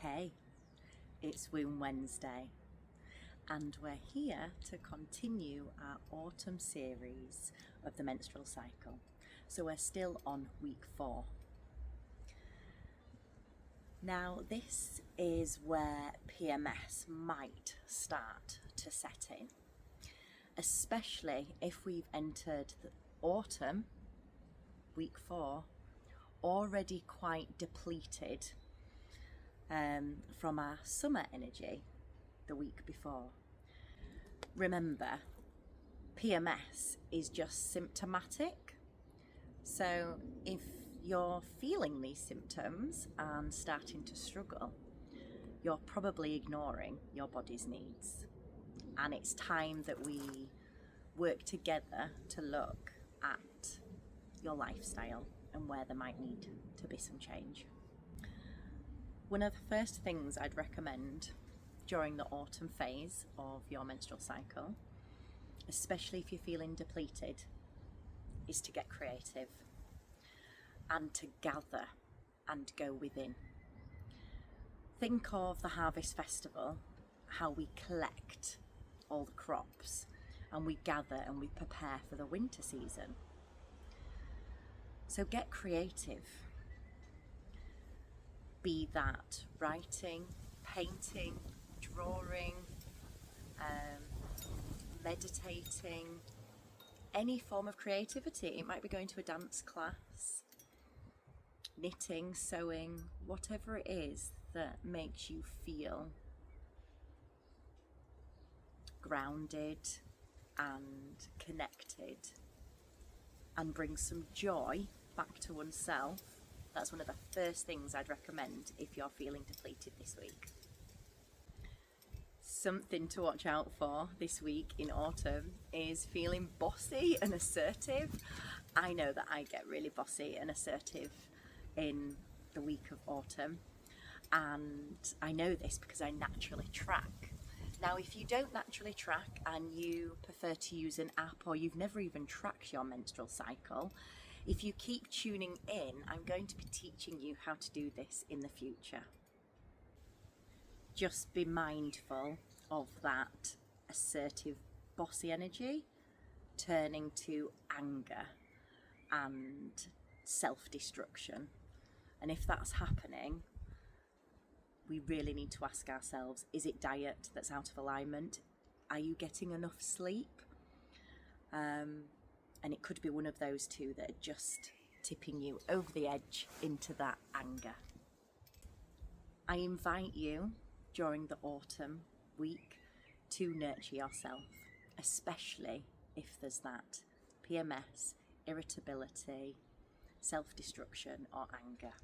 Hey, it's Womb Wednesday, and we're here to continue our autumn series of the menstrual cycle. So we're still on week 4. Now, this is where PMS might start to set in, especially if we've entered the autumn, week 4, already quite depleted from our summer energy the week before. Remember, PMS is just symptomatic. So if you're feeling these symptoms and starting to struggle, you're probably ignoring your body's needs. And it's time that we work together to look at your lifestyle and where there might need to be some change. One of the first things I'd recommend during the autumn phase of your menstrual cycle, especially if you're feeling depleted, is to get creative and to gather and go within. Think of the Harvest Festival, how we collect all the crops and we gather and we prepare for the winter season. So get creative. Be that writing, painting, drawing, meditating, any form of creativity. It might be going to a dance class, knitting, sewing, whatever it is that makes you feel grounded and connected and bring some joy back to oneself. That's one of the first things I'd recommend if you're feeling depleted this week. Something to watch out for this week in autumn is feeling bossy and assertive. I know that I get really bossy and assertive in the week of autumn, and I know this because I naturally track. Now, if you don't naturally track and you prefer to use an app, or you've never even tracked your menstrual cycle, if you keep tuning in, I'm going to be teaching you how to do this in the future. Just be mindful of that assertive, bossy energy turning to anger and self-destruction. And if that's happening, we really need to ask ourselves, is it diet that's out of alignment? Are you getting enough sleep? And it could be one of those two that are just tipping you over the edge into that anger. I invite you during the autumn week to nurture yourself, especially if there's that PMS, irritability, self-destruction or anger.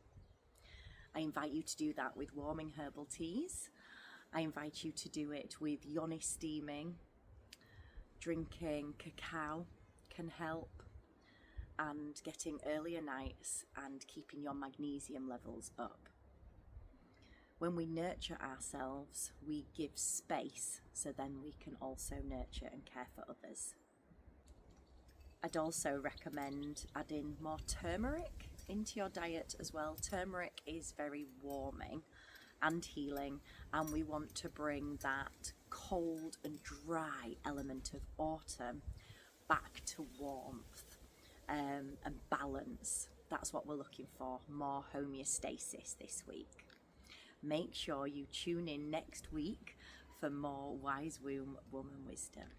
I invite you to do that with warming herbal teas. I invite you to do it with yoni steaming. Drinking cacao can help, and getting earlier nights and keeping your magnesium levels up. When we nurture ourselves, we give space, so then we can also nurture and care for others. I'd also recommend adding more turmeric into your diet as well. Turmeric is very warming and healing, and we want to bring that cold and dry element of autumn back to warmth and balance. That's what we're looking for, more homeostasis this week. Make sure you tune in next week for more Wise Womb Woman Wisdom.